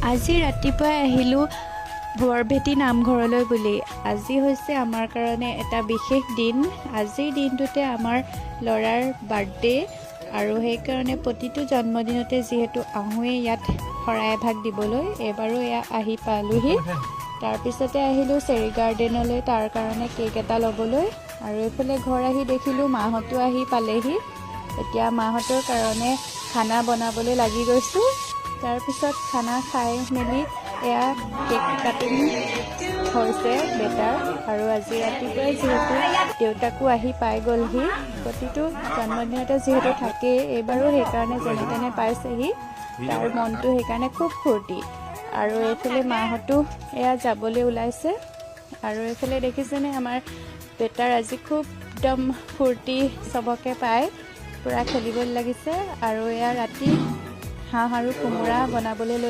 আজি ৰাতিপুৱাই আহিলোঁ বৰভেটি নামঘৰলৈ বুলি। আজি হৈছে আমাৰ কাৰণে এটা বিশেষ দিন। আজিৰ দিনটোতে আমাৰ ল'ৰাৰ বাৰ্থডে আৰু সেইকাৰণে প্ৰতিটো জন্মদিনতে যিহেতু আহোঁৱেই ইয়াত শৰাই এভাগ দিবলৈ, এইবাৰো এয়া আহি পালোহি। তাৰপিছতে আহিলোঁ চেৰী গাৰ্ডেনলৈ তাৰ কাৰণে কেক এটা ল'বলৈ, আৰু এইফালে ঘৰ আহি দেখিলোঁ মাহঁতো আহি পালেহি। এতিয়া মাহঁতৰ কাৰণে খানা বনাবলৈ লাগি গৈছোঁ। তাৰপিছত খানা খাই মেলি এয়া কেক কাটিং হৈছে বেটাৰ, আৰু আজি ৰাতিপুৱাই যিহেতু দেউতাকো আহি পাই গ'লহি। প্ৰতিটো জন্মদিনতে যিহেতু থাকেই, এইবাৰো সেইকাৰণে যেনে তেনে পাইছেহি, তাৰ মনটো সেইকাৰণে খুব ফূৰ্তি। আৰু এইফালে মাহঁতো এয়া যাবলৈ ওলাইছে, আৰু এইফালে দেখিছেনে আমাৰ বেটাৰ আজি খুব একদম ফূৰ্তি চবকে পায়, পূৰা খেলিবলৈ লাগিছে। আৰু এয়া ৰাতি হাঁহ আৰু কোমোৰা বনাবলৈ